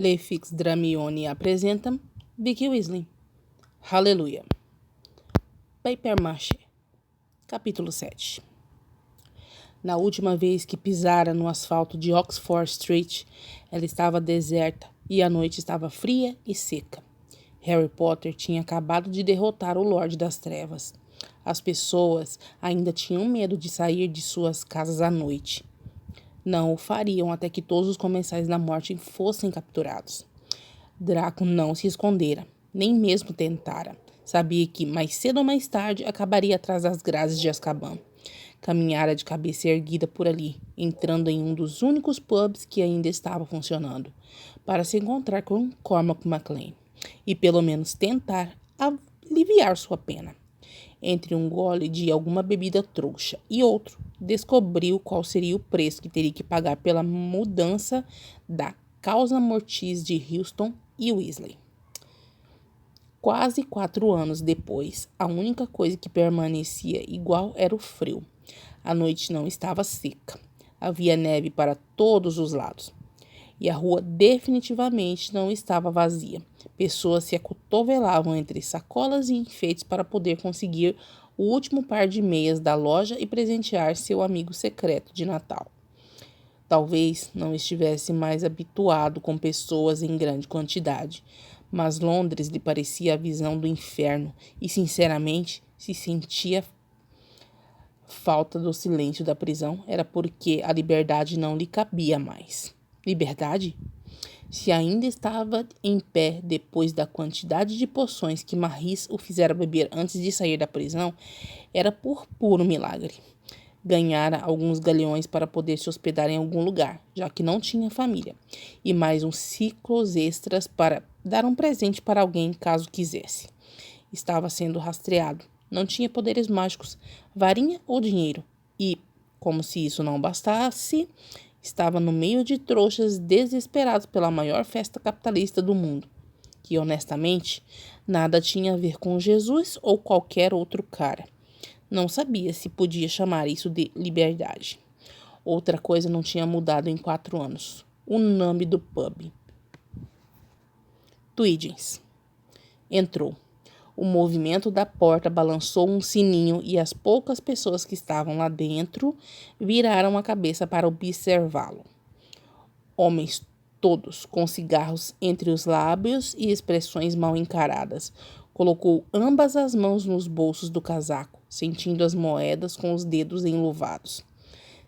Le Fix Dramione apresenta Vicky Weasley. Aleluia. Paper Maché. Capítulo 7. Na última vez que pisara no asfalto de Oxford Street, ela estava deserta e a noite estava fria e seca. Harry Potter tinha acabado de derrotar o Lorde das Trevas. As pessoas ainda tinham medo de sair de suas casas à noite. Não o fariam até que todos os comensais da morte fossem capturados. Draco não se escondera, nem mesmo tentara. Sabia que, mais cedo ou mais tarde, acabaria atrás das grades de Azkaban. Caminhara de cabeça erguida por ali, entrando em um dos únicos pubs que ainda estava funcionando, para se encontrar com Cormac McLean, e pelo menos tentar aliviar sua pena. Entre um gole de alguma bebida trouxa e outro, descobriu qual seria o preço que teria que pagar pela mudança da causa mortis de Houston e Weasley. Quase 4 anos depois, a única coisa que permanecia igual era o frio. A noite não estava seca. Havia neve para todos os lados. E a rua definitivamente não estava vazia. Pessoas se acotovelavam entre sacolas e enfeites para poder conseguir o último par de meias da loja e presentear seu amigo secreto de Natal. Talvez não estivesse mais habituado com pessoas em grande quantidade, mas Londres lhe parecia a visão do inferno e, sinceramente, se sentia falta do silêncio da prisão. Era porque a liberdade não lhe cabia mais. Liberdade? Se ainda estava em pé depois da quantidade de poções que Marris o fizera beber antes de sair da prisão, era por puro milagre. Ganhara alguns galeões para poder se hospedar em algum lugar, já que não tinha família, e mais uns ciclos extras para dar um presente para alguém caso quisesse. Estava sendo rastreado, não tinha poderes mágicos, varinha ou dinheiro, e, como se isso não bastasse, estava no meio de trouxas desesperados pela maior festa capitalista do mundo, que honestamente nada tinha a ver com Jesus ou qualquer outro cara. Não sabia se podia chamar isso de liberdade. Outra coisa não tinha mudado em 4 anos. O nome do pub. Tweedins. Entrou. O movimento da porta balançou um sininho e as poucas pessoas que estavam lá dentro viraram a cabeça para observá-lo. Homens todos com cigarros entre os lábios e expressões mal encaradas. Colocou ambas as mãos nos bolsos do casaco, sentindo as moedas com os dedos enluvados.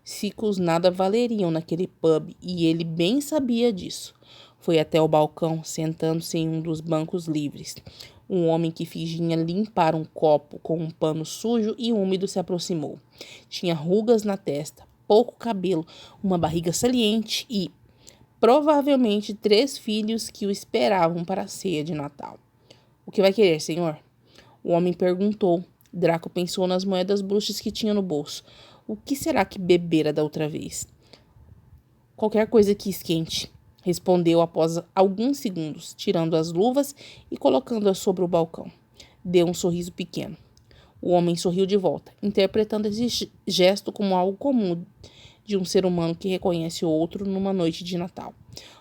Ciclos nada valeriam naquele pub e ele bem sabia disso. Foi até o balcão, sentando-se em um dos bancos livres. Um homem que fingia limpar um copo com um pano sujo e úmido se aproximou. Tinha rugas na testa, pouco cabelo, uma barriga saliente e, provavelmente, 3 filhos que o esperavam para a ceia de Natal. O que vai querer, senhor? O homem perguntou. Draco pensou nas moedas bruxas que tinha no bolso. O que será que bebera da outra vez? Qualquer coisa que esquente, respondeu após alguns segundos, tirando as luvas e colocando-as sobre o balcão. Deu um sorriso pequeno. O homem sorriu de volta, interpretando esse gesto como algo comum de um ser humano que reconhece outro numa noite de Natal.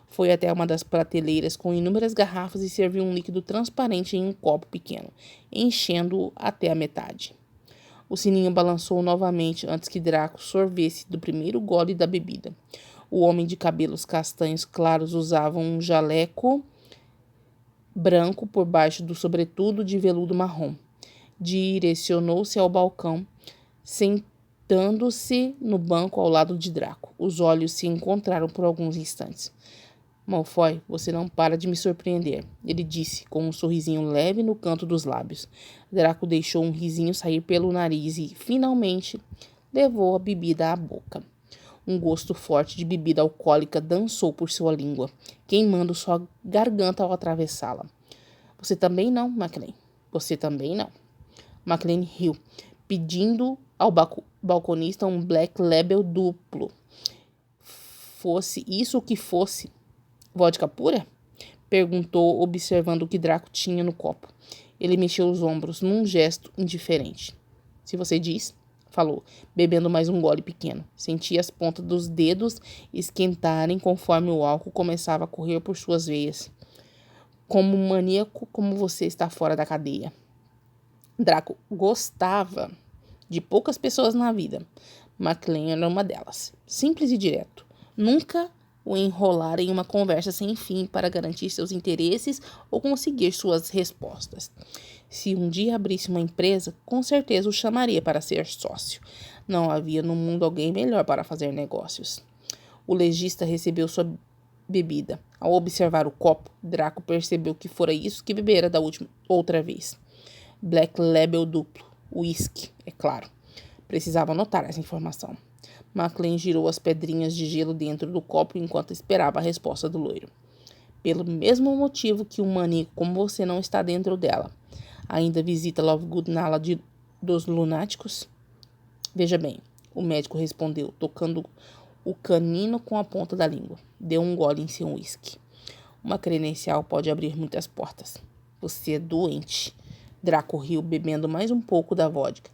Foi até uma das prateleiras com inúmeras garrafas e serviu um líquido transparente em um copo pequeno, enchendo-o até a metade. O sininho balançou novamente antes que Draco sorvesse do primeiro gole da bebida. O homem de cabelos castanhos claros usava um jaleco branco por baixo do sobretudo de veludo marrom. Direcionou-se ao balcão, sentando-se no banco ao lado de Draco. Os olhos se encontraram por alguns instantes. Malfoy, você não para de me surpreender, ele disse, com um sorrisinho leve no canto dos lábios. Draco deixou um risinho sair pelo nariz e, finalmente, levou a bebida à boca. Um gosto forte de bebida alcoólica dançou por sua língua, queimando sua garganta ao atravessá-la. Você também não, McLean. Você também não. McLean riu, pedindo ao balconista um Black Label duplo. Fosse isso o que fosse. Vodka pura? Perguntou, observando o que Draco tinha no copo. Ele mexeu os ombros num gesto indiferente. Se você diz, falou, bebendo mais um gole pequeno. Sentia as pontas dos dedos esquentarem conforme o álcool começava a correr por suas veias. Como um maníaco, como você está fora da cadeia. Draco gostava de poucas pessoas na vida. McLean era uma delas. Simples e direto. Nunca o enrolar em uma conversa sem fim para garantir seus interesses ou conseguir suas respostas. Se um dia abrisse uma empresa, com certeza o chamaria para ser sócio. Não havia no mundo alguém melhor para fazer negócios. O legista recebeu sua bebida. Ao observar o copo, Draco percebeu que fora isso que bebera da outra vez. Black Label duplo. Whisky, é claro. Precisava anotar essa informação. McLean girou as pedrinhas de gelo dentro do copo enquanto esperava a resposta do loiro. Pelo mesmo motivo que um maníaco como você não está dentro dela. Ainda visita Lovegood na ala dos lunáticos? Veja bem, o médico respondeu, tocando o canino com a ponta da língua. Deu um gole em seu uísque. Uma credencial pode abrir muitas portas. Você é doente. Draco riu, bebendo mais um pouco da vodka.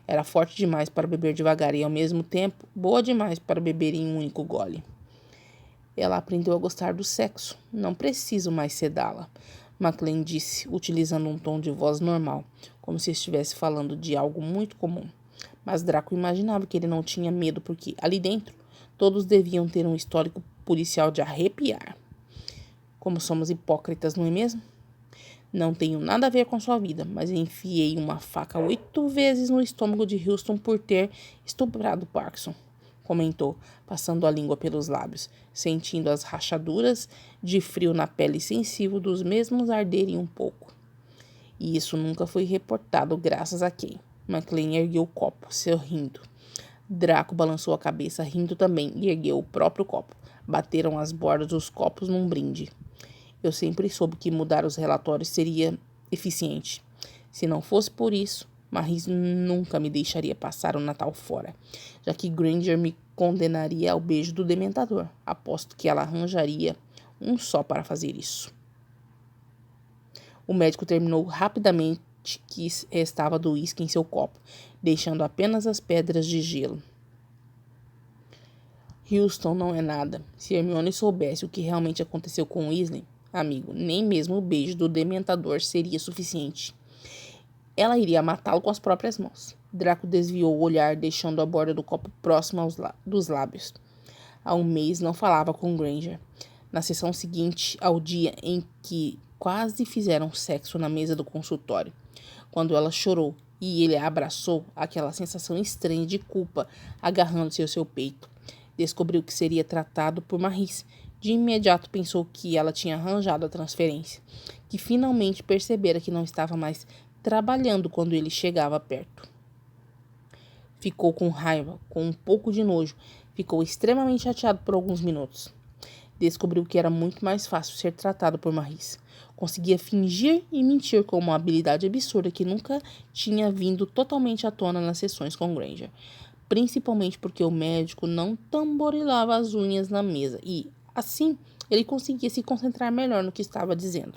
Era forte demais para beber devagar e, ao mesmo tempo, boa demais para beber em um único gole. Ela aprendeu a gostar do sexo. Não preciso mais sedá-la. McLean disse, utilizando um tom de voz normal, como se estivesse falando de algo muito comum. Mas Draco imaginava que ele não tinha medo porque, ali dentro, todos deviam ter um histórico policial de arrepiar. Como somos hipócritas, não é mesmo? Não tenho nada a ver com sua vida, mas enfiei uma faca 8 vezes no estômago de Houston por ter estuprado Parkinson, comentou, passando a língua pelos lábios, sentindo as rachaduras de frio na pele sensível dos mesmos arderem um pouco. E isso nunca foi reportado graças a quem? McLean ergueu o copo, sorrindo. Draco balançou a cabeça, rindo também, e ergueu o próprio copo. Bateram as bordas dos copos num brinde. Eu sempre soube que mudar os relatórios seria eficiente. Se não fosse por isso, Maris nunca me deixaria passar o Natal fora, já que Granger me condenaria ao beijo do Dementador. Aposto que ela arranjaria um só para fazer isso. O médico terminou rapidamente que restava do uísque em seu copo, deixando apenas as pedras de gelo. Houston não é nada. Se Hermione soubesse o que realmente aconteceu com Weasley, amigo, nem mesmo o beijo do Dementador seria suficiente. Ela iria matá-lo com as próprias mãos. Draco desviou o olhar, deixando a borda do copo próxima dos lábios. Há um mês não falava com Granger. Na sessão seguinte ao dia em que quase fizeram sexo na mesa do consultório. Quando ela chorou e ele a abraçou, aquela sensação estranha de culpa agarrando-se ao seu peito. Descobriu que seria tratado por Maris. De imediato pensou que ela tinha arranjado a transferência, que finalmente percebera que não estava mais trabalhando quando ele chegava perto. Ficou com raiva, com um pouco de nojo, ficou extremamente chateado por alguns minutos. Descobriu que era muito mais fácil ser tratado por Maris. Conseguia fingir e mentir com uma habilidade absurda que nunca tinha vindo totalmente à tona nas sessões com Granger. Principalmente porque o médico não tamborilava as unhas na mesa e, assim, ele conseguia se concentrar melhor no que estava dizendo.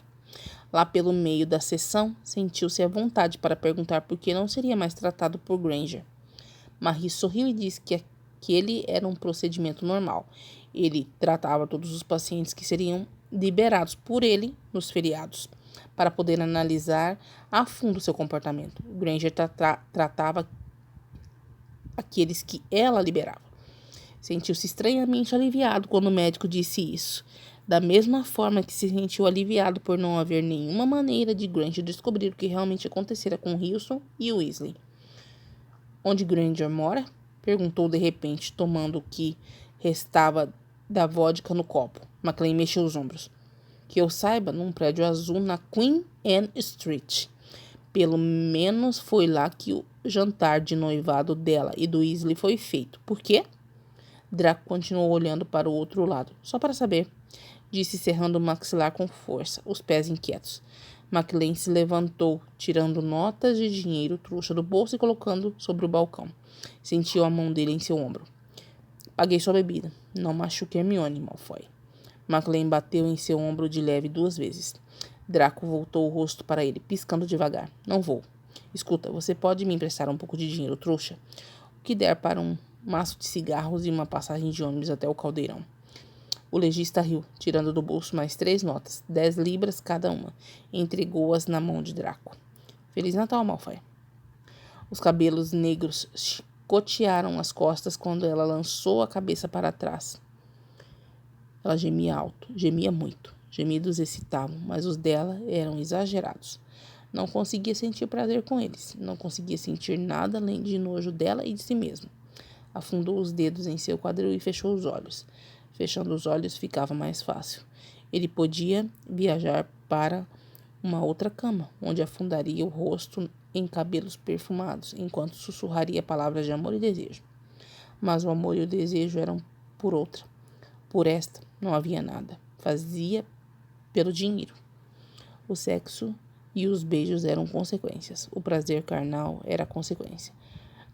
Lá pelo meio da sessão, sentiu-se à vontade para perguntar por que não seria mais tratado por Granger. Maris sorriu e disse que aquele era um procedimento normal. Ele tratava todos os pacientes que seriam liberados por ele nos feriados, para poder analisar a fundo seu comportamento. Granger tratava aqueles que ela liberava. Sentiu-se estranhamente aliviado quando o médico disse isso, da mesma forma que se sentiu aliviado por não haver nenhuma maneira de Granger descobrir o que realmente acontecera com Houston e Weasley. Onde Granger mora? Perguntou de repente, tomando o que restava da vodka no copo. McLean mexeu os ombros. Que eu saiba, num prédio azul na Queen Anne Street. Pelo menos foi lá que o jantar de noivado dela e do Weasley foi feito. Por quê? Draco continuou olhando para o outro lado. Só para saber, disse cerrando o maxilar com força, os pés inquietos. McLean se levantou, tirando notas de dinheiro trouxa do bolso e colocando sobre o balcão. Sentiu a mão dele em seu ombro. Paguei sua bebida. Não machuque Hermione, Malfoy. McLean bateu em seu ombro de leve 2 vezes. Draco voltou o rosto para ele, piscando devagar. Não vou. Escuta, você pode me emprestar um pouco de dinheiro, trouxa? que der para um maço de cigarros e uma passagem de ônibus até o caldeirão. O legista riu, tirando do bolso mais 3 notas, 10 libras cada uma, e entregou-as na mão de Draco. Feliz Natal, Malfoy. Os cabelos negros chicotearam as costas quando ela lançou a cabeça para trás. Ela gemia alto, gemia muito. Gemidos excitavam, mas os dela eram exagerados. Não conseguia sentir prazer com eles. Não conseguia sentir nada além de nojo dela e de si mesmo. Afundou os dedos em seu quadril e fechou os olhos. Fechando os olhos ficava mais fácil. Ele podia viajar para uma outra cama, onde afundaria o rosto em cabelos perfumados, enquanto sussurraria palavras de amor e desejo. Mas o amor e o desejo eram por outra. Por esta, não havia nada. Fazia pelo dinheiro. O sexo e os beijos eram consequências. O prazer carnal era consequência.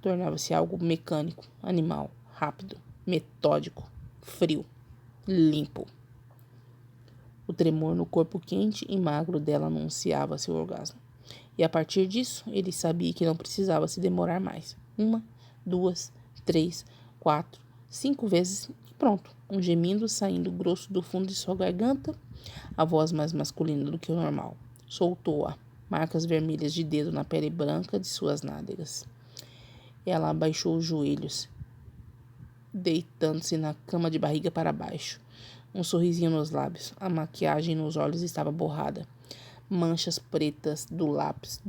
Tornava-se algo mecânico, animal, rápido, metódico, frio, limpo. O tremor no corpo quente e magro dela anunciava seu orgasmo. E a partir disso, ele sabia que não precisava se demorar mais. 1, 2, 3, 4, 5 vezes e pronto. Um gemido saindo grosso do fundo de sua garganta, a voz mais masculina do que o normal. Soltou-a, marcas vermelhas de dedo na pele branca de suas nádegas. Ela abaixou os joelhos, deitando-se na cama de barriga para baixo. Um sorrisinho nos lábios. A maquiagem nos olhos estava borrada. Manchas pretas do lápis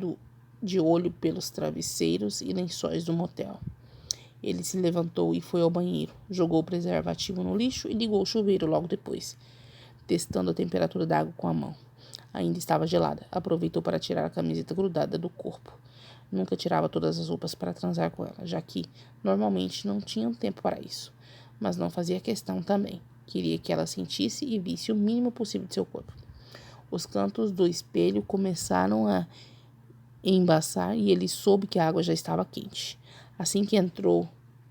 de olho pelos travesseiros e lençóis do motel. Ele se levantou e foi ao banheiro. Jogou o preservativo no lixo e ligou o chuveiro logo depois, testando a temperatura da água com a mão. Ainda estava gelada. Aproveitou para tirar a camiseta grudada do corpo. Nunca tirava todas as roupas para transar com ela, já que, normalmente, não tinham tempo para isso. Mas não fazia questão também. Queria que ela sentisse e visse o mínimo possível de seu corpo. Os cantos do espelho começaram a embaçar e ele soube que a água já estava quente. Assim que entrou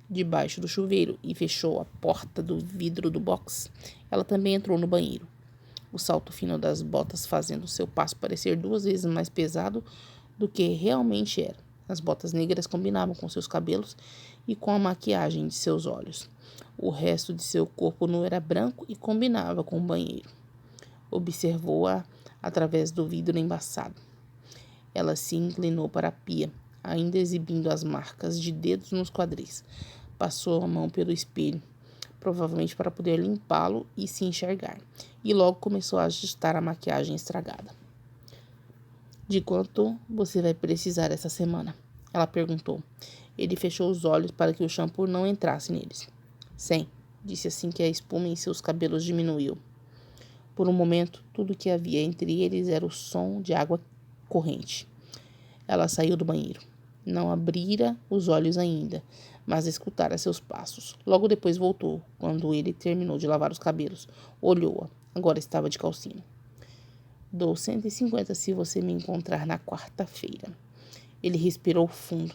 debaixo do chuveiro e fechou a porta do vidro do box, ela também entrou no banheiro. O salto fino das botas fazendo seu passo parecer 2 vezes mais pesado do que realmente era. As botas negras combinavam com seus cabelos e com a maquiagem de seus olhos. O resto de seu corpo nu era branco e combinava com o banheiro. Observou-a através do vidro embaçado. Ela se inclinou para a pia, ainda exibindo as marcas de dedos nos quadris. Passou a mão pelo espelho, provavelmente para poder limpá-lo e se enxergar, e logo começou a ajustar a maquiagem estragada. De quanto você vai precisar essa semana? Ela perguntou. Ele fechou os olhos para que o shampoo não entrasse neles. 100, disse assim que a espuma em seus cabelos diminuiu. Por um momento, tudo que havia entre eles era o som de água corrente. Ela saiu do banheiro. Não abrira os olhos ainda, mas escutara seus passos. Logo depois voltou, quando ele terminou de lavar os cabelos. Olhou-a. Agora estava de calcinha. Dou 150 se você me encontrar na quarta-feira. Ele respirou fundo.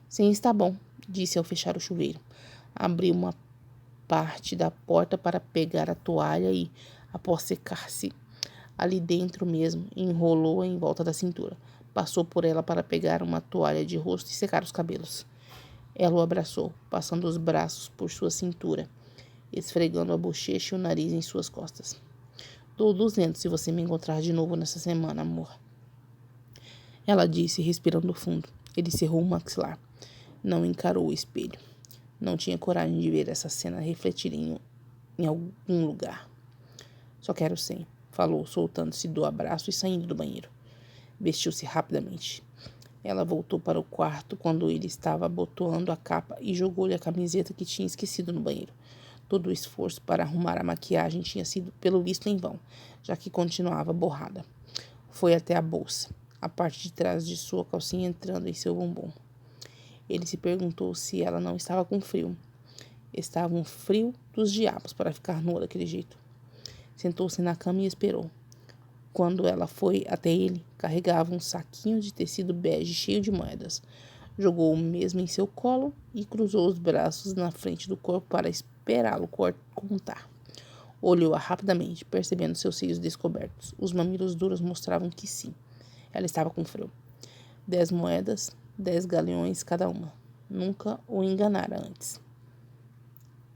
Sim, está bom, disse ao fechar o chuveiro. Abriu uma parte da porta para pegar a toalha e, após secar-se ali dentro mesmo, enrolou-a em volta da cintura. Passou por ela para pegar uma toalha de rosto e secar os cabelos. Ela o abraçou, passando os braços por sua cintura, esfregando a bochecha e o nariz em suas costas. Dou 200 se você me encontrar de novo nessa semana, amor. Ela disse, respirando fundo. Ele cerrou o maxilar. Não encarou o espelho. Não tinha coragem de ver essa cena refletir em algum lugar. Só quero 100, falou, soltando-se do abraço e saindo do banheiro. Vestiu-se rapidamente. Ela voltou para o quarto quando ele estava abotoando a capa e jogou-lhe a camiseta que tinha esquecido no banheiro. Todo o esforço para arrumar a maquiagem tinha sido, pelo visto, em vão, já que continuava borrada. Foi até a bolsa, a parte de trás de sua calcinha entrando em seu bumbum. Ele se perguntou se ela não estava com frio. Estava um frio dos diabos para ficar nua daquele jeito. Sentou-se na cama e esperou. Quando ela foi até ele, carregava um saquinho de tecido bege cheio de moedas. Jogou o mesmo em seu colo e cruzou os braços na frente do corpo para esperá-lo contar. Olhou-a rapidamente, percebendo seus seios descobertos. Os mamilos duros mostravam que sim. Ela estava com frio. 10 moedas, 10 galeões cada uma. nunca o enganara antes.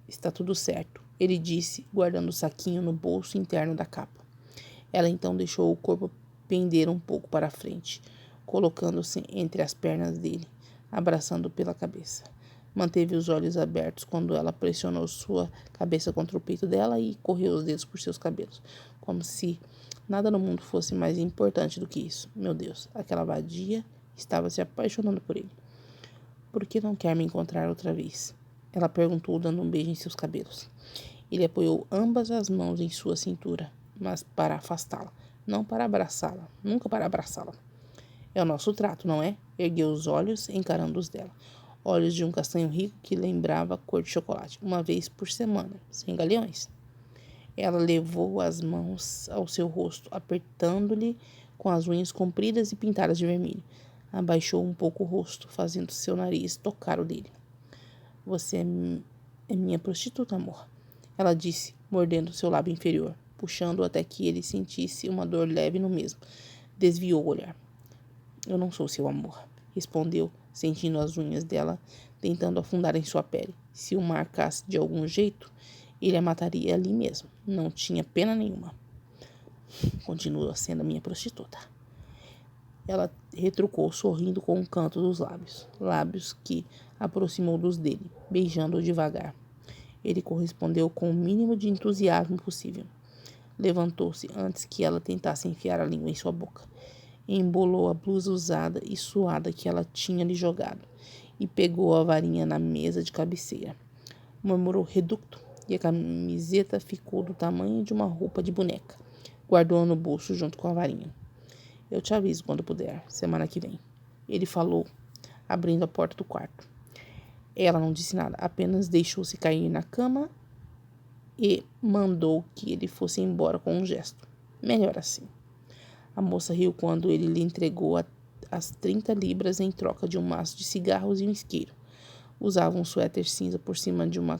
Está tudo certo, ele disse, guardando o saquinho no bolso interno da capa. Ela então deixou o corpo pender um pouco para a frente, colocando-se entre as pernas dele, abraçando-o pela cabeça. Manteve os olhos abertos quando ela pressionou sua cabeça contra o peito dela e correu os dedos por seus cabelos, como se nada no mundo fosse mais importante do que isso. Meu Deus, aquela vadia estava se apaixonando por ele. Por que não quer me encontrar outra vez? Ela perguntou, dando um beijo em seus cabelos. Ele apoiou ambas as mãos em sua cintura, mas para afastá-la, não para abraçá-la, nunca para abraçá-la. É o nosso trato, não é? Ergueu os olhos, encarando os dela. Olhos de um castanho rico que lembrava cor de chocolate, uma vez por semana, sem galeões. Ela levou as mãos ao seu rosto, apertando-lhe com as unhas compridas e pintadas de vermelho. Abaixou um pouco o rosto, fazendo seu nariz tocar o dele. Você é minha prostituta, amor. Ela disse, mordendo seu lábio inferior, puxando-o até que ele sentisse uma dor leve no mesmo. Desviou o olhar. Eu não sou seu amor, respondeu, sentindo as unhas dela tentando afundar em sua pele. Se o marcasse de algum jeito, ele a mataria ali mesmo. Não tinha pena nenhuma. Continua sendo minha prostituta. Ela retrucou, sorrindo com um canto dos lábios que aproximou dos dele, beijando-o devagar. Ele correspondeu com o mínimo de entusiasmo possível. Levantou-se antes que ela tentasse enfiar a língua em sua boca. Embolou a blusa usada e suada que ela tinha lhe jogado e pegou a varinha na mesa de cabeceira. Murmurou reducto e a camiseta ficou do tamanho de uma roupa de boneca. Guardou-a no bolso junto com a varinha. Eu te aviso quando puder, semana que vem. Ele falou, abrindo a porta do quarto. Ela não disse nada, apenas deixou-se cair na cama e mandou que ele fosse embora com um gesto. Melhor assim. A moça riu quando ele lhe entregou as 30 libras em troca de um maço de cigarros e um isqueiro. Usava um suéter cinza por cima de uma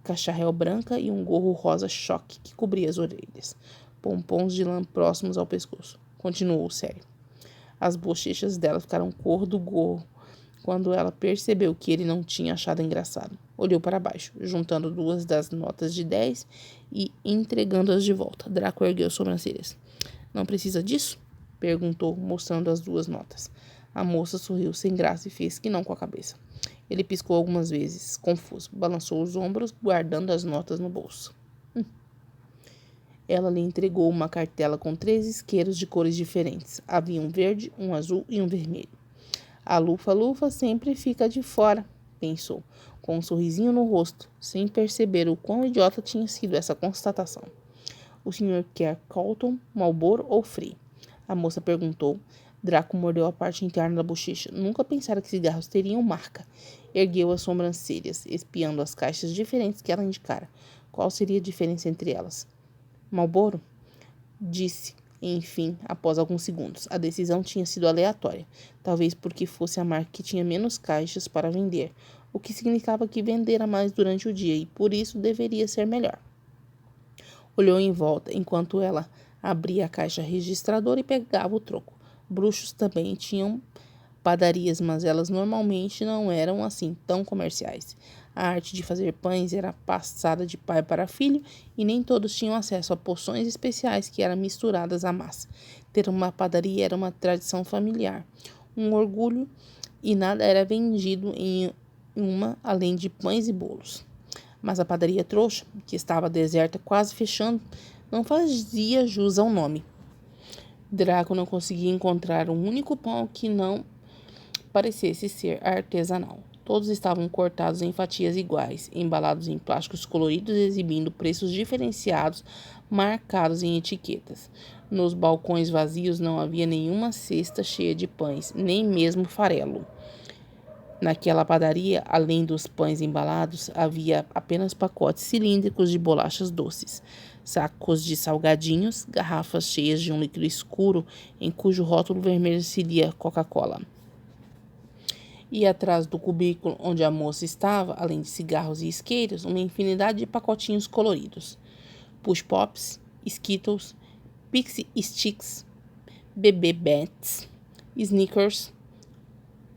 cacharel branca e um gorro rosa choque que cobria as orelhas. Pompons de lã próximos ao pescoço. Continuou sério. As bochechas dela ficaram cor do gorro quando ela percebeu que ele não tinha achado engraçado. Olhou para baixo, juntando duas das notas de 10 e entregando-as de volta. Draco ergueu as sobrancelhas. Não precisa disso? Perguntou, mostrando as duas notas. A moça sorriu sem graça e fez que não com a cabeça. Ele piscou algumas vezes, confuso. Balançou os ombros, guardando as notas no bolso. Ela lhe entregou uma cartela com 3 isqueiros de cores diferentes. Havia um verde, um azul e um vermelho. A lufa-lufa sempre fica de fora, pensou, com um sorrisinho no rosto, sem perceber o quão idiota tinha sido essa constatação. O senhor quer Colton, Marlboro ou Free? A moça perguntou. Draco mordeu a parte interna da bochecha. Nunca pensara que cigarros teriam marca. Ergueu as sobrancelhas, espiando as caixas diferentes que ela indicara. Qual seria a diferença entre elas? Marlboro? Disse, enfim, após alguns segundos. A decisão tinha sido aleatória. Talvez porque fosse a marca que tinha menos caixas para vender, o que significava que vendera mais durante o dia e, por isso, deveria ser melhor. Olhou em volta enquanto ela abria a caixa registradora e pegava o troco. Bruxos também tinham padarias, mas elas normalmente não eram assim tão comerciais. A arte de fazer pães era passada de pai para filho e nem todos tinham acesso a poções especiais que eram misturadas à massa. Ter uma padaria era uma tradição familiar, um orgulho, e nada era vendido em uma além de pães e bolos. Mas a padaria trouxa, que estava deserta, quase fechando, não fazia jus ao nome. Draco não conseguia encontrar um único pão que não parecesse ser artesanal. Todos estavam cortados em fatias iguais, embalados em plásticos coloridos, exibindo preços diferenciados, marcados em etiquetas. Nos balcões vazios não havia nenhuma cesta cheia de pães, nem mesmo farelo. Naquela padaria, além dos pães embalados, havia apenas pacotes cilíndricos de bolachas doces, sacos de salgadinhos, garrafas cheias de um líquido escuro em cujo rótulo vermelho se lia Coca-Cola. E atrás do cubículo onde a moça estava, além de cigarros e isqueiros, uma infinidade de pacotinhos coloridos. Push Pops, Skittles, Pixie Sticks, Bebê Bets, Snickers,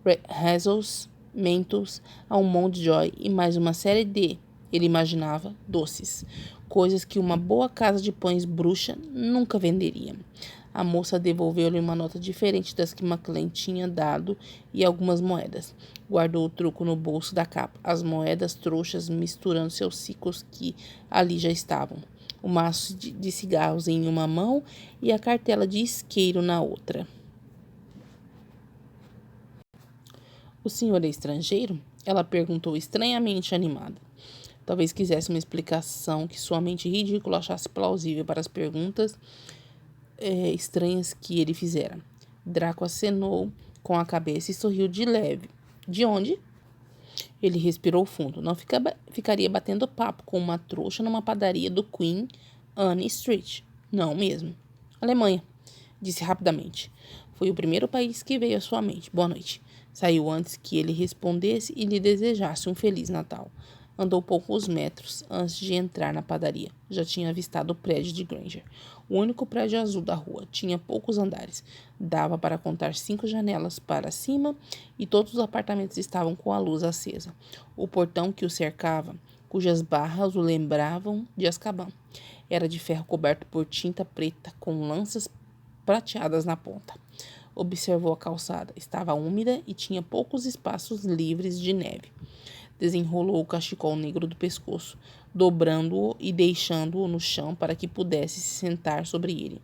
Red Hazel's, Mentos, Almond Joy e mais uma série de, ele imaginava, doces. Coisas que uma boa casa de pães bruxa nunca venderia. A moça devolveu-lhe uma nota diferente das que McLean tinha dado e algumas moedas. Guardou o troco no bolso da capa, as moedas trouxas misturando seus ciclos que ali já estavam. O maço de cigarros em uma mão e a cartela de isqueiro na outra. O senhor é estrangeiro? Ela perguntou estranhamente animada. Talvez quisesse uma explicação que sua mente ridícula achasse plausível para as perguntas estranhas que ele fizera. Draco acenou com a cabeça e sorriu de leve. De onde? Ele respirou fundo. Não ficaria batendo papo com uma trouxa numa padaria do Queen Anne Street. Não mesmo. Alemanha, disse rapidamente. Foi o primeiro país que veio à sua mente. Boa noite. Saiu antes que ele respondesse e lhe desejasse um Feliz Natal. Andou poucos metros antes de entrar na padaria. Já tinha avistado o prédio de Granger. O único prédio azul da rua. Tinha poucos andares. Dava para contar 5 janelas para cima e todos os apartamentos estavam com a luz acesa. O portão que o cercava, cujas barras o lembravam de Azkaban, era de ferro coberto por tinta preta com lanças prateadas na ponta. Observou a calçada. Estava úmida e tinha poucos espaços livres de neve. Desenrolou o cachecol negro do pescoço, dobrando-o e deixando-o no chão para que pudesse se sentar sobre ele,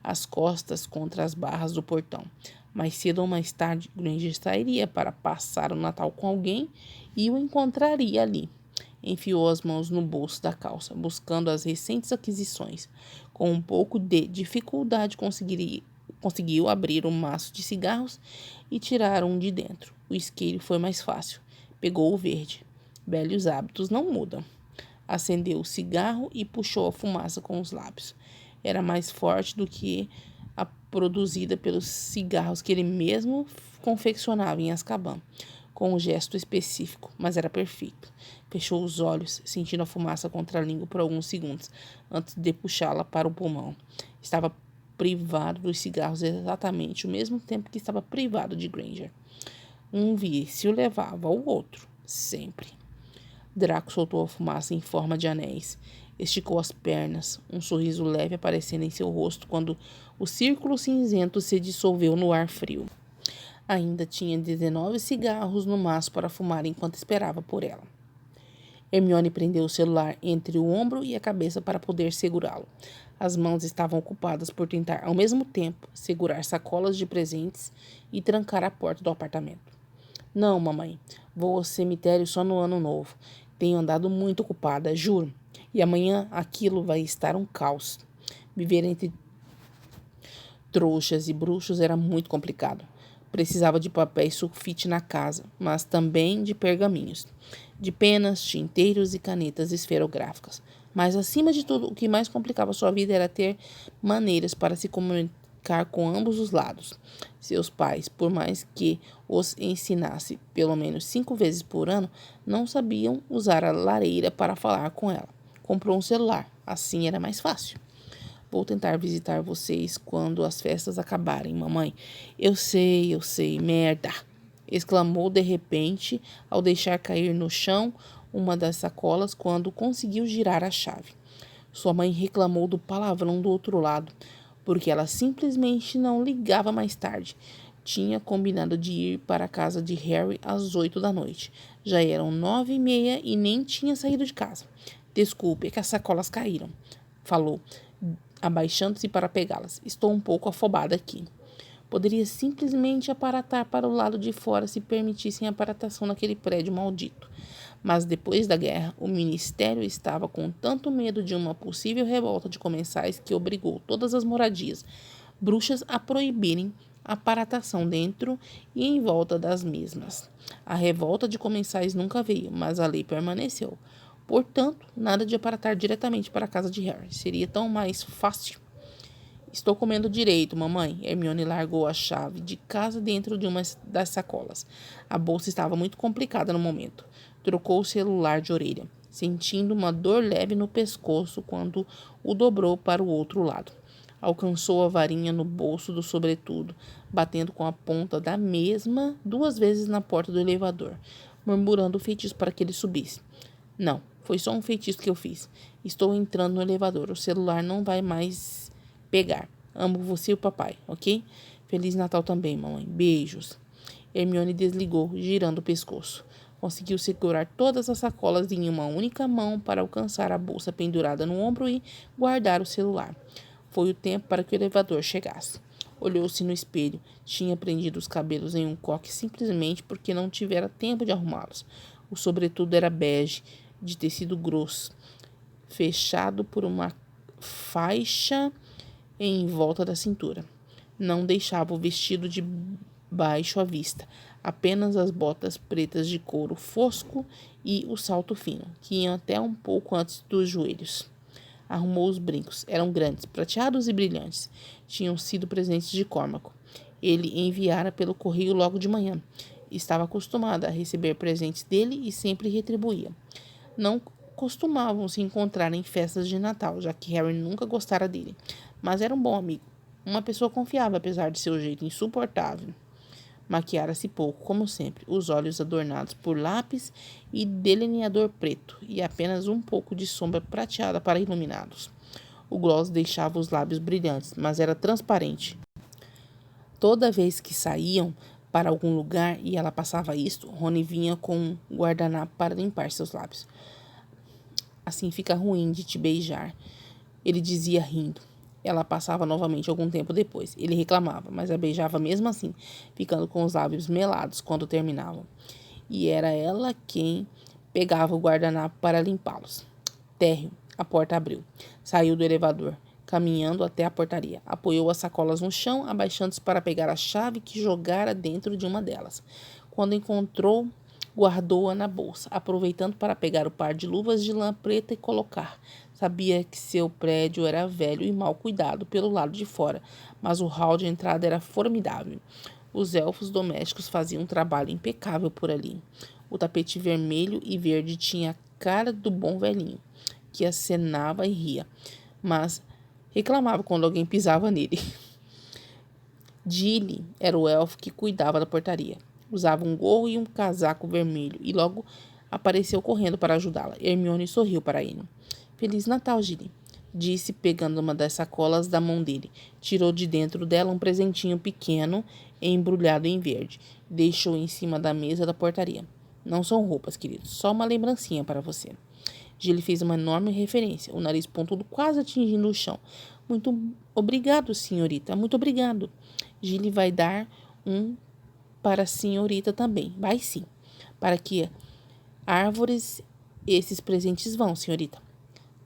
as costas contra as barras do portão. Mais cedo ou mais tarde, Granger sairia para passar o Natal com alguém e o encontraria ali. Enfiou as mãos no bolso da calça, buscando as recentes aquisições. Com um pouco de dificuldade, conseguiu abrir um maço de cigarros e tirar um de dentro. O isqueiro foi mais fácil. Pegou o verde. Velhos hábitos não mudam. Acendeu o cigarro e puxou a fumaça com os lábios. Era mais forte do que a produzida pelos cigarros que ele mesmo confeccionava em Azkaban, com um gesto específico, mas era perfeito. Fechou os olhos, sentindo a fumaça contra a língua por alguns segundos, antes de puxá-la para o pulmão. Estava privado dos cigarros exatamente o mesmo tempo que estava privado de Granger. Um vício levava ao outro, sempre. Draco soltou a fumaça em forma de anéis. Esticou as pernas, um sorriso leve aparecendo em seu rosto quando o círculo cinzento se dissolveu no ar frio. Ainda tinha 19 cigarros no maço para fumar enquanto esperava por ela. Hermione prendeu o celular entre o ombro e a cabeça para poder segurá-lo. As mãos estavam ocupadas por tentar, ao mesmo tempo, segurar sacolas de presentes e trancar a porta do apartamento. Não, mamãe. Vou ao cemitério só no ano novo. Tenho andado muito ocupada, juro. E amanhã aquilo vai estar um caos. Viver entre trouxas e bruxos era muito complicado. Precisava de papéis sulfite na casa, mas também de pergaminhos, de penas, tinteiros e canetas esferográficas. Mas, acima de tudo, o que mais complicava sua vida era ter maneiras para se comunicar com ambos os lados. Seus pais, por mais que os ensinasse pelo menos 5 vezes por ano, não sabiam usar a lareira para falar com ela. Comprou um celular, assim era mais fácil. Vou tentar visitar vocês quando as festas acabarem, mamãe. Eu sei, merda! Exclamou de repente ao deixar cair no chão uma das sacolas quando conseguiu girar a chave. Sua mãe reclamou do palavrão do outro lado, porque ela simplesmente não ligava mais tarde. Tinha combinado de ir para a casa de Harry às 8 da noite. Já eram 9h30 e nem tinha saído de casa. Desculpe, é que as sacolas caíram, falou, abaixando-se para pegá-las. Estou um pouco afobada aqui. Poderia simplesmente aparatar para o lado de fora se permitissem a aparatação naquele prédio maldito. Mas depois da guerra, o ministério estava com tanto medo de uma possível revolta de comensais que obrigou todas as moradias bruxas a proibirem a aparatação dentro e em volta das mesmas. A revolta de comensais nunca veio, mas a lei permaneceu. Portanto, nada de aparatar diretamente para a casa de Harry. Seria tão mais fácil. Estou comendo direito, mamãe. Hermione largou a chave de casa dentro de uma das sacolas. A bolsa estava muito complicada no momento. Trocou o celular de orelha, sentindo uma dor leve no pescoço quando o dobrou para o outro lado. Alcançou a varinha no bolso do sobretudo, batendo com a ponta da mesma 2 vezes na porta do elevador, murmurando o feitiço para que ele subisse. Não, foi só um feitiço que eu fiz. Estou entrando no elevador. O celular não vai mais pegar. Amo você e o papai, ok? Feliz Natal também, mamãe. Beijos. Hermione desligou, girando o pescoço. Conseguiu segurar todas as sacolas em uma única mão para alcançar a bolsa pendurada no ombro e guardar o celular. Foi o tempo para que o elevador chegasse. Olhou-se no espelho. Tinha prendido os cabelos em um coque simplesmente porque não tivera tempo de arrumá-los. O sobretudo era bege, de tecido grosso, fechado por uma faixa em volta da cintura. Não deixava o vestido de baixo à vista, apenas as botas pretas de couro fosco e o salto fino, que iam até um pouco antes dos joelhos. Arrumou os brincos. Eram grandes, prateados e brilhantes. Tinham sido presentes de Cormac. Ele enviara pelo correio logo de manhã. Estava acostumada a receber presentes dele e sempre retribuía. Não costumavam se encontrar em festas de Natal, já que Harry nunca gostara dele. Mas era um bom amigo. Uma pessoa confiável, apesar de seu jeito insuportável. Maquiara-se pouco, como sempre, os olhos adornados por lápis e delineador preto, e apenas um pouco de sombra prateada para iluminá-los. O gloss deixava os lábios brilhantes, mas era transparente. Toda vez que saíam para algum lugar e ela passava isto, Rony vinha com um guardanapo para limpar seus lábios. Assim fica ruim de te beijar, ele dizia rindo. Ela passava novamente algum tempo depois. Ele reclamava, mas a beijava mesmo assim, ficando com os lábios melados quando terminavam. E era ela quem pegava o guardanapo para limpá-los. Térreo. A porta abriu. Saiu do elevador, caminhando até a portaria. Apoiou as sacolas no chão, abaixando-se para pegar a chave que jogara dentro de uma delas. Quando encontrou, guardou-a na bolsa, aproveitando para pegar o par de luvas de lã preta e colocar. Sabia que seu prédio era velho e mal cuidado pelo lado de fora, mas o hall de entrada era formidável. Os elfos domésticos faziam um trabalho impecável por ali. O tapete vermelho e verde tinha a cara do bom velhinho, que acenava e ria, mas reclamava quando alguém pisava nele. Gilly era o elfo que cuidava da portaria. Usava um gorro e um casaco vermelho e logo apareceu correndo para ajudá-la. Hermione sorriu para ele. Feliz Natal, Gilly, disse, pegando uma das sacolas da mão dele. Tirou de dentro dela um presentinho pequeno, embrulhado em verde. Deixou em cima da mesa da portaria. Não são roupas, querido, só uma lembrancinha para você. Gilly fez uma enorme referência, o nariz pontudo quase atingindo o chão. Muito obrigado, senhorita, muito obrigado. Gilly vai dar um para a senhorita também. Vai sim. Para que árvores esses presentes vão, senhorita?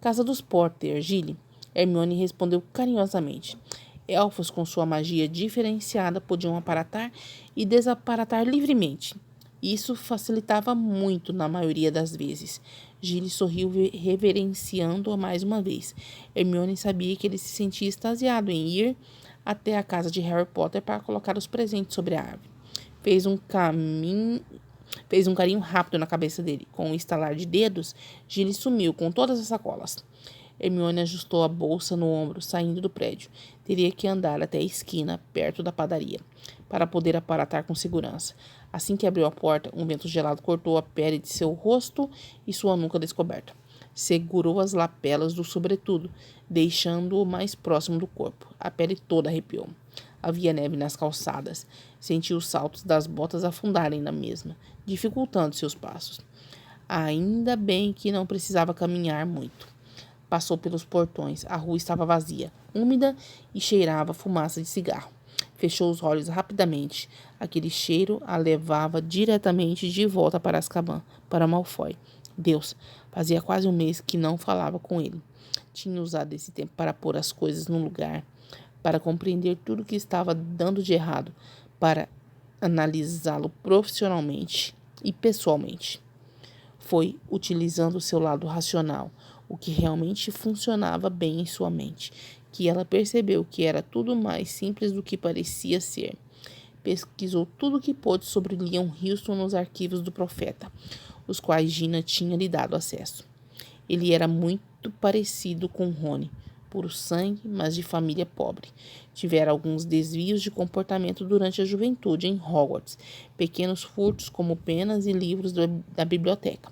Casa dos Potter, Gilly. Hermione respondeu carinhosamente. Elfos com sua magia diferenciada podiam aparatar e desaparatar livremente. Isso facilitava muito na maioria das vezes. Gilly sorriu reverenciando-a mais uma vez. Hermione sabia que ele se sentia extasiado em ir até a casa de Harry Potter para colocar os presentes sobre a árvore. Fez um carinho rápido na cabeça dele. Com um estalar de dedos, Gilly sumiu com todas as sacolas. Hermione ajustou a bolsa no ombro, saindo do prédio. Teria que andar até a esquina, perto da padaria, para poder aparatar com segurança. Assim que abriu a porta, um vento gelado cortou a pele de seu rosto e sua nuca descoberta. Segurou as lapelas do sobretudo, deixando-o mais próximo do corpo. A pele toda arrepiou. Havia neve nas calçadas. Sentiu os saltos das botas afundarem na mesma, dificultando seus passos. Ainda bem que não precisava caminhar muito. Passou pelos portões. A rua estava vazia, úmida e cheirava fumaça de cigarro. Fechou os olhos rapidamente. Aquele cheiro a levava diretamente de volta para Azkaban, para Malfoy. Deus, fazia quase um mês que não falava com ele. Tinha usado esse tempo para pôr as coisas no lugar, para compreender tudo o que estava dando de errado, para analisá-lo profissionalmente e pessoalmente. Foi utilizando o seu lado racional, o que realmente funcionava bem em sua mente, que ela percebeu que era tudo mais simples do que parecia ser. Pesquisou tudo o que pôde sobre Leon Hilton nos arquivos do Profeta, os quais Gina tinha lhe dado acesso. Ele era muito parecido com Rony, puro sangue, mas de família pobre. Tivera alguns desvios de comportamento durante a juventude em Hogwarts, pequenos furtos como penas e livros da biblioteca.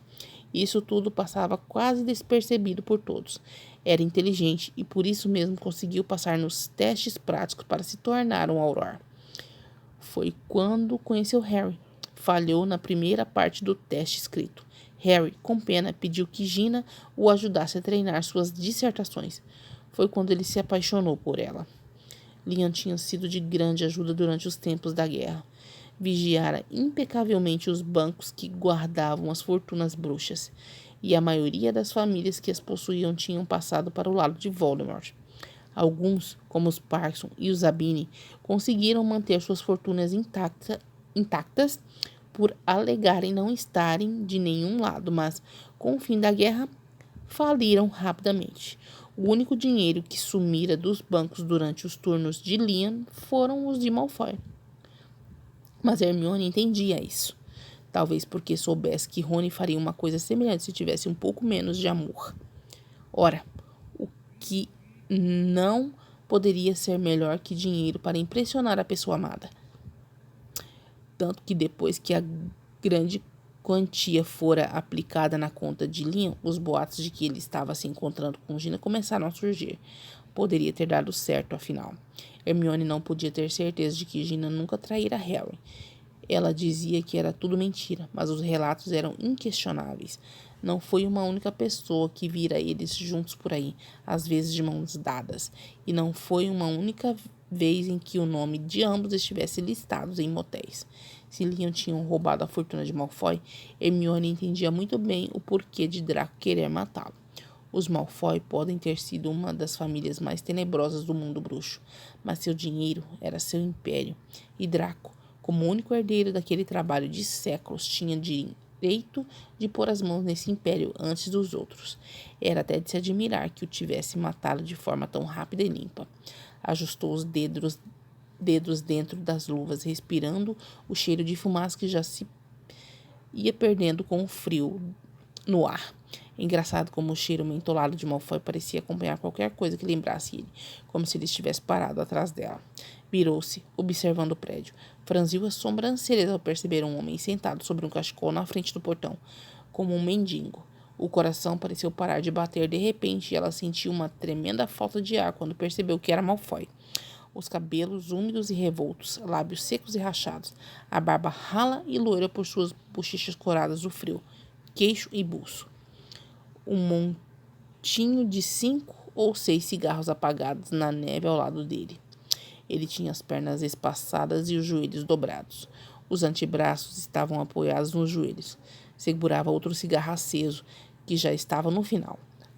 Isso tudo passava quase despercebido por todos. Era inteligente e por isso mesmo conseguiu passar nos testes práticos para se tornar um Auror. Foi quando conheceu Harry. Falhou na primeira parte do teste escrito. Harry, com pena, pediu que Gina o ajudasse a treinar suas dissertações. Foi quando ele se apaixonou por ela. Liam tinha sido de grande ajuda durante os tempos da guerra. Vigiara impecavelmente os bancos que guardavam as fortunas bruxas, e a maioria das famílias que as possuíam tinham passado para o lado de Voldemort. Alguns, como os Parkinson e os Zabini, conseguiram manter suas fortunas intactas por alegarem não estarem de nenhum lado, mas, com o fim da guerra, faliram rapidamente. O único dinheiro que sumira dos bancos durante os turnos de Liam foram os de Malfoy. Mas Hermione entendia isso. Talvez porque soubesse que Rony faria uma coisa semelhante se tivesse um pouco menos de amor. Ora, o que não poderia ser melhor que dinheiro para impressionar a pessoa amada. Tanto que depois que a grande quantia fora aplicada na conta de Liam, os boatos de que ele estava se encontrando com Gina começaram a surgir. Poderia ter dado certo, afinal. Hermione não podia ter certeza de que Gina nunca traíra Harry. Ela dizia que era tudo mentira, mas os relatos eram inquestionáveis. Não foi uma única pessoa que vira eles juntos por aí, às vezes de mãos dadas, e não foi uma única vez em que o nome de ambos estivesse listados em motéis. Se Liam tinham roubado a fortuna de Malfoy, Hermione entendia muito bem o porquê de Draco querer matá-lo. Os Malfoy podem ter sido uma das famílias mais tenebrosas do mundo bruxo, mas seu dinheiro era seu império, e Draco, como único herdeiro daquele trabalho de séculos, tinha direito de pôr as mãos nesse império antes dos outros. Era até de se admirar que o tivesse matado de forma tão rápida e limpa. Ajustou os dedos dentro das luvas, respirando o cheiro de fumaça que já se ia perdendo com o frio no ar. Engraçado como o cheiro mentolado de Malfoy parecia acompanhar qualquer coisa que lembrasse ele, como se ele estivesse parado atrás dela. Virou-se, observando o prédio. Franziu as sobrancelhas ao perceber um homem sentado sobre um cachecol na frente do portão, como um mendigo. O coração pareceu parar de bater de repente e ela sentiu uma tremenda falta de ar quando percebeu que era Malfoy. Os cabelos úmidos e revoltos, lábios secos e rachados, a barba rala e loira por suas bochechas coradas do frio, queixo e buço. Um montinho de 5 ou 6 cigarros apagados na neve ao lado dele. Ele tinha as pernas espaçadas e os joelhos dobrados. Os antebraços estavam apoiados nos joelhos. Segurava outro cigarro aceso, que já estava no final.